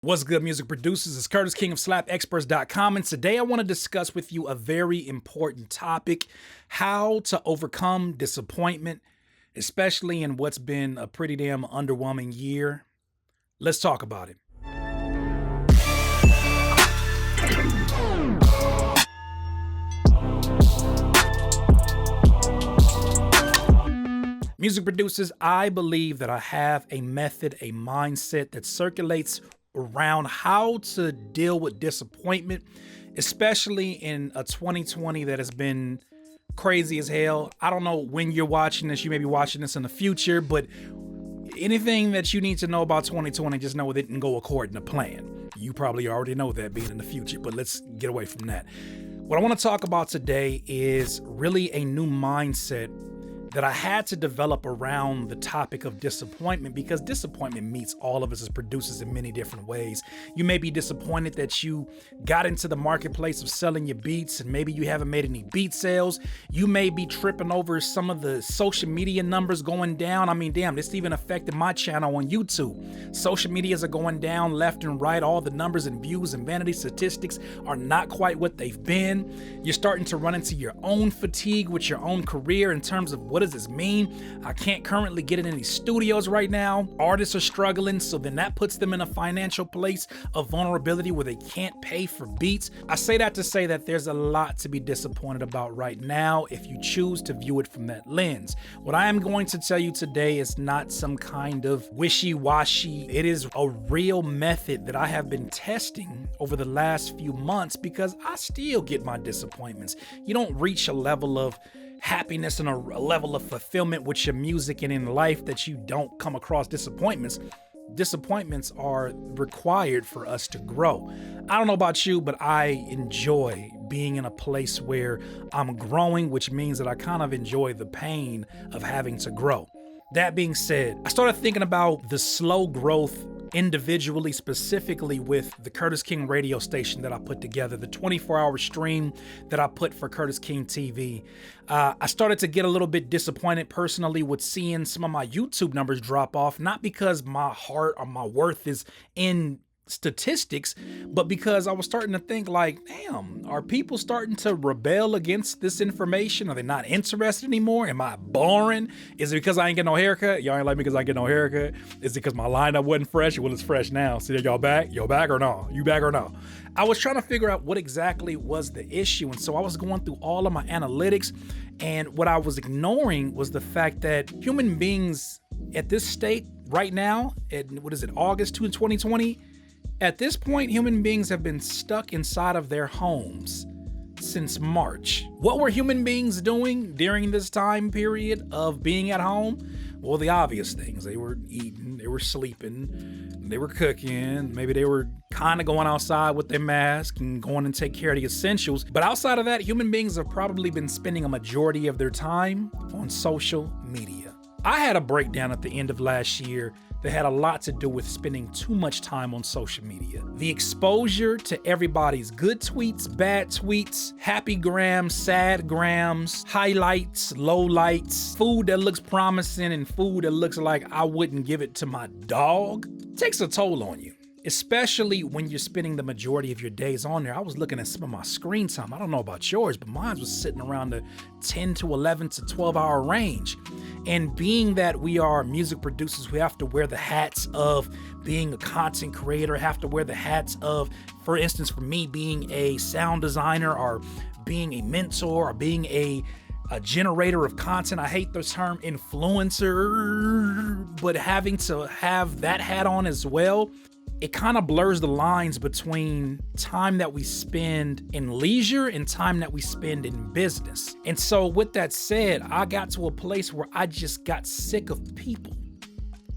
What's good, music producers? It's Curtis King of SlapExperts.com, and today I want to discuss with you a very important topic: how to overcome disappointment, especially in what's been a pretty damn underwhelming year. Let's talk about it. Music producers, I believe that I have a method, a mindset that circulates around how to deal with disappointment, especially in a 2020 that has been crazy as hell. I don't know when you're watching this. You may be watching this in the future, but anything that you need to know about 2020, just know it didn't go according to plan. You probably already know that being in the future, but let's get away from that. What I want to talk about today is really a new mindset that I had to develop around the topic of disappointment, because disappointment meets all of us as producers in many different ways. You may be disappointed that you got into the marketplace of selling your beats and maybe you haven't made any beat sales. You may be tripping over some of the social media numbers going down. I mean, damn, this even affected my channel on YouTube. Social medias are going down left and right. All the numbers and views and vanity statistics are not quite what they've been. You're starting to run into your own fatigue with your own career in terms of what does this mean? I can't currently get in any studios right now. Artists are struggling, so then that puts them in a financial place of vulnerability where they can't pay for beats. I say that to say that there's a lot to be disappointed about right now if you choose to view it from that lens. What I am going to tell you today is not some kind of wishy-washy. It is a real method that I have been testing over the last few months because I still get my disappointments. You don't reach a level of happiness and a level of fulfillment with your music and in life that you don't come across disappointments. Disappointments are required for us to grow. I don't know about you, but I enjoy being in a place where I'm growing, which means that I kind of enjoy the pain of having to grow. That being said, I started thinking about the slow growth individually, specifically with the Curtis King radio station that I put together, the 24-hour stream that I put for Curtis King TV. I started to get a little bit disappointed personally with seeing some of my YouTube numbers drop off, not because my heart or my worth is in statistics, but because I was starting to think like, damn, are people starting to rebel against this information? Are they not interested anymore? Am I boring? Is it because I ain't get no haircut? Y'all ain't like me because I get no haircut? Is it because my lineup wasn't fresh? Well, it's fresh now. See, y'all back? Y'all back or no? You back or no? I was trying to figure out what exactly was the issue. And so I was going through all of my analytics, and what I was ignoring was the fact that human beings at this state right now, at August 2, 2020, at this point, human beings have been stuck inside of their homes since March. What were human beings doing during this time period of being at home? Well, the obvious things. They were eating, they were sleeping, they were cooking, maybe they were kind of going outside with their mask and going and take care of the essentials. But outside of that, human beings have probably been spending a majority of their time on social media. I had a breakdown at the end of last year that had a lot to do with spending too much time on social media. The exposure to everybody's good tweets, bad tweets, happy grams, sad grams, highlights, lowlights, food that looks promising and food that looks like I wouldn't give it to my dog, takes a toll on you. Especially when you're spending the majority of your days on there. I was looking at some of my screen time. I don't know about yours, but mine was sitting around the 10 to 11 to 12 hour range. And being that we are music producers, we have to wear the hats of being a content creator, have to wear the hats of, for instance, for me, being a sound designer or being a mentor or being a generator of content. I hate the term influencer, but having to have that hat on as well, it kind of blurs the lines between time that we spend in leisure and time that we spend in business. And so with that said, I got to a place where I just got sick of people.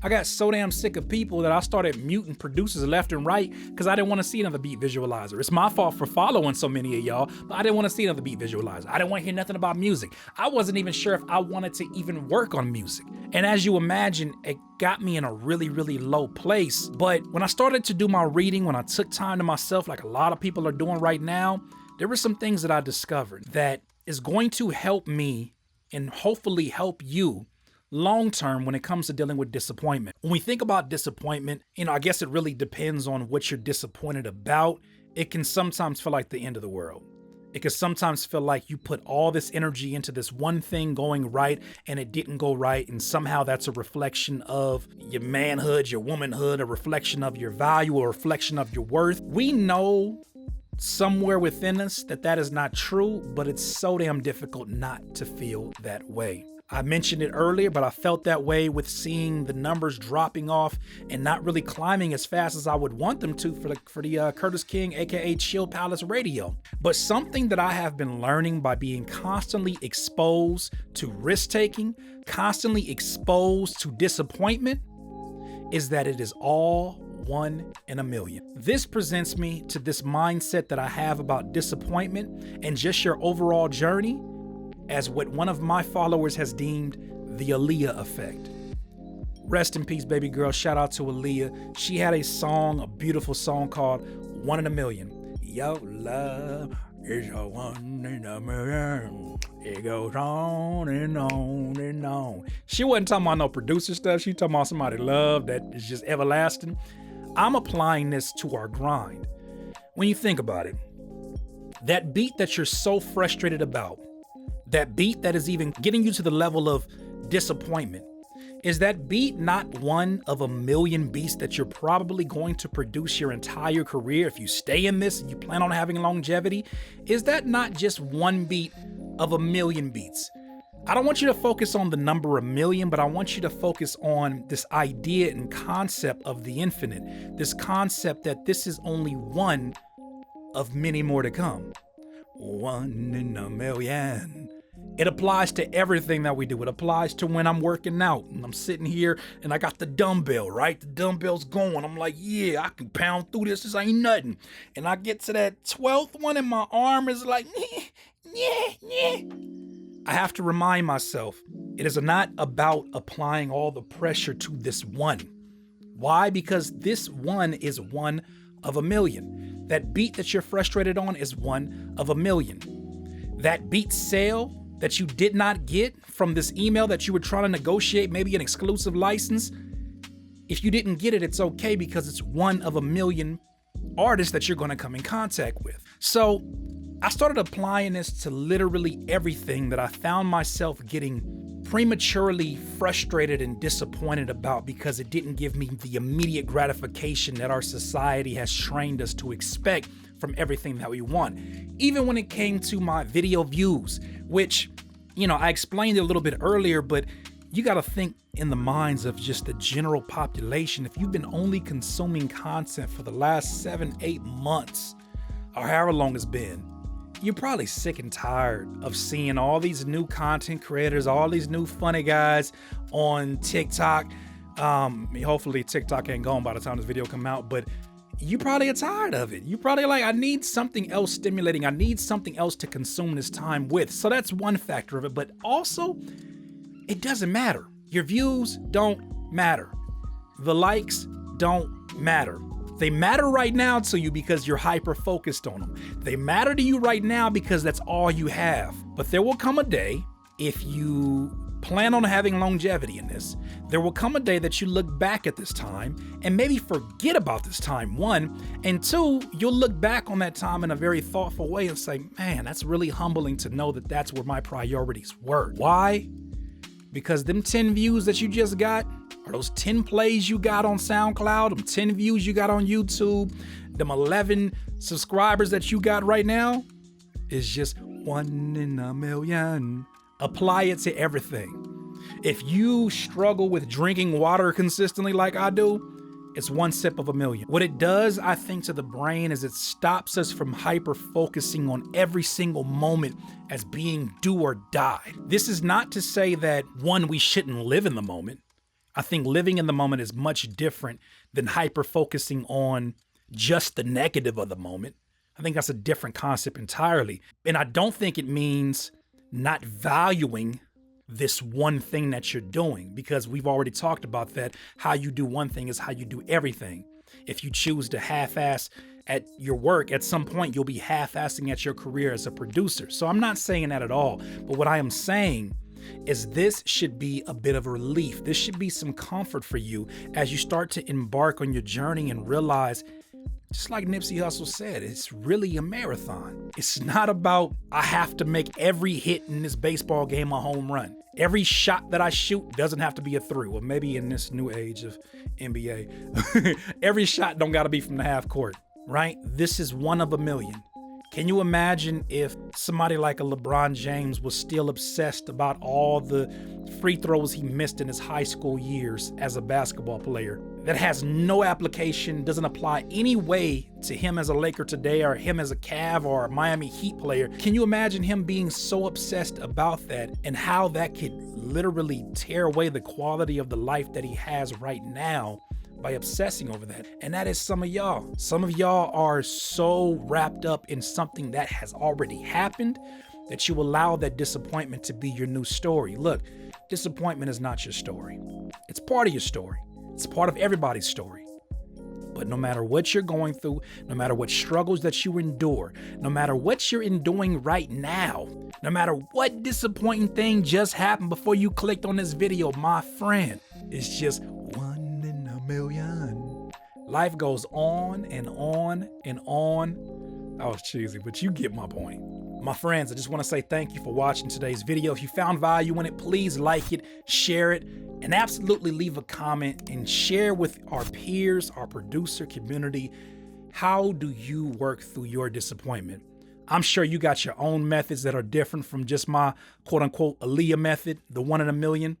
I got so damn sick of people that I started muting producers left and right because I didn't want to see another beat visualizer. It's my fault for following so many of y'all, but I didn't want to see another beat visualizer. I didn't want to hear nothing about music. I wasn't even sure if I wanted to even work on music. And as you imagine, it got me in a really, really low place. But when I started to do my reading, when I took time to myself, like a lot of people are doing right now, there were some things that I discovered that is going to help me and hopefully help you long term when it comes to dealing with disappointment. When we think about disappointment, I guess it really depends on what you're disappointed about. It can sometimes feel like the end of the world. It can sometimes feel like you put all this energy into this one thing going right and it didn't go right. And somehow that's a reflection of your manhood, your womanhood, a reflection of your value, a reflection of your worth. We know somewhere within us that is not true, but it's so damn difficult not to feel that way. I mentioned it earlier, but I felt that way with seeing the numbers dropping off and not really climbing as fast as I would want them to for the Curtis King, aka Chill Palace Radio. But something that I have been learning by being constantly exposed to risk-taking, constantly exposed to disappointment, is that it is all 1 in a million. This presents me to this mindset that I have about disappointment and just your overall journey as what one of my followers has deemed the Aaliyah effect. Rest in peace, baby girl. Shout out to Aaliyah. She had a beautiful song called 1 in a Million. Your love is a 1 in a million. It goes on and on and on. She wasn't talking about no producer stuff. She talking about somebody love that is just everlasting. I'm applying this to our grind. When you think about it, that beat that you're so frustrated about, that beat that is even getting you to the level of disappointment, is that beat not one of a million beats that you're probably going to produce your entire career if you stay in this and you plan on having longevity? Is that not just one beat of a million beats? I don't want you to focus on the number a million, but I want you to focus on this idea and concept of the infinite, this concept that this is only one of many more to come. 1 in a million. It applies to everything that we do. It applies to when I'm working out and I'm sitting here and I got the dumbbell, right? The dumbbell's going. I'm like, yeah, I can pound through this. This ain't nothing. And I get to that 12th one and my arm is like, yeah. I have to remind myself, it is not about applying all the pressure to this one. Why? Because this one is 1 of a million. That beat that you're frustrated on is 1 of a million. That beat sale that you did not get from this email that you were trying to negotiate, maybe an exclusive license, if you didn't get it, it's okay because it's 1 of a million artists that you're going to come in contact with. So I started applying this to literally everything that I found myself getting prematurely frustrated and disappointed about because it didn't give me the immediate gratification that our society has trained us to expect from everything that we want. Even when it came to my video views, which, I explained it a little bit earlier, but you got to think in the minds of just the general population. If you've been only consuming content for the last 7-8 months, or however long it's been, you're probably sick and tired of seeing all these new content creators, all these new funny guys on TikTok. Hopefully TikTok ain't gone by the time this video come out, but you probably are tired of it. You probably like, I need something else stimulating. I need something else to consume this time with. So that's one factor of it. But also, it doesn't matter. Your views don't matter. The likes don't matter. They matter right now to you because you're hyper focused on them. They matter to you right now because that's all you have. But there will come a day, if you plan on having longevity in this, there will come a day that you look back at this time and maybe forget about this time, 1, and 2, you'll look back on that time in a very thoughtful way and say, man, that's really humbling to know that that's where my priorities were. Why? Because them 10 views that you just got, or those 10 plays you got on SoundCloud, them 10 views you got on YouTube, them 11 subscribers that you got right now, is just 1 in a million. Apply it to everything. If you struggle with drinking water consistently like I do, it's 1 sip of a million. What it does, I think, to the brain is it stops us from hyper focusing on every single moment as being do or die. This is not to say that, 1, we shouldn't live in the moment. I think living in the moment is much different than hyper focusing on just the negative of the moment. I think that's a different concept entirely. And I don't think it means not valuing this one thing that you're doing, because we've already talked about that. How you do one thing is how you do everything. If you choose to half-ass at your work, at some point you'll be half-assing at your career as a producer. So I'm not saying that at all. But what I am saying is this should be a bit of a relief. This should be some comfort for you as you start to embark on your journey and realize, just like Nipsey Hussle said, it's really a marathon. It's not about, I have to make every hit in this baseball game a home run. Every shot that I shoot doesn't have to be a three. Well, maybe in this new age of NBA, every shot don't gotta be from the half court, right? This is one of a million. Can you imagine if somebody like a LeBron James was still obsessed about all the free throws he missed in his high school years as a basketball player? That has no application, doesn't apply any way to him as a Laker today or him as a Cav or a Miami Heat player. Can you imagine him being so obsessed about that and how that could literally tear away the quality of the life that he has right now by obsessing over that? And that is some of y'all. Some of y'all are so wrapped up in something that has already happened that you allow that disappointment to be your new story. Look, disappointment is not your story. It's part of your story. It's part of everybody's story. But no matter what you're going through, no matter what struggles that you endure, no matter what you're enduring right now, no matter what disappointing thing just happened before you clicked on this video, my friend, it's just one in a million. Life goes on and on and on. That was cheesy, but you get my point. My friends, I just want to say thank you for watching today's video. If you found value in it, please like it, share it, and absolutely leave a comment and share with our peers, our producer community. How do you work through your disappointment? I'm sure you got your own methods that are different from just my quote unquote Aaliyah method, the one in a million.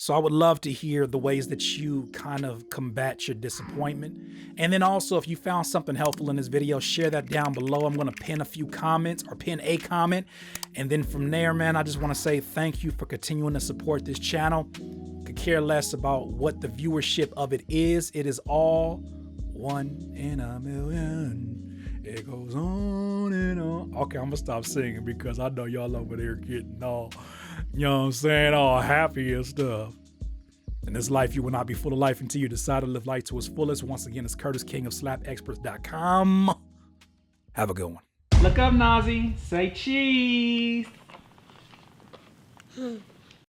So I would love to hear the ways that you kind of combat your disappointment. And then also, if you found something helpful in this video, share that down below. I'm going to pin a few comments or pin a comment. And then from there, man, I just want to say thank you for continuing to support this channel. Could care less about what the viewership of it is. It is all one in a million. It goes on and on. Okay, I'm gonna stop singing because I know y'all over there getting all, you know what I'm saying, all happy and stuff. In this life, you will not be full of life until you decide to live life to its fullest. Once again, it's Curtis, king of slapexperts.com. Have a good one. Look up, Nazi. Say cheese.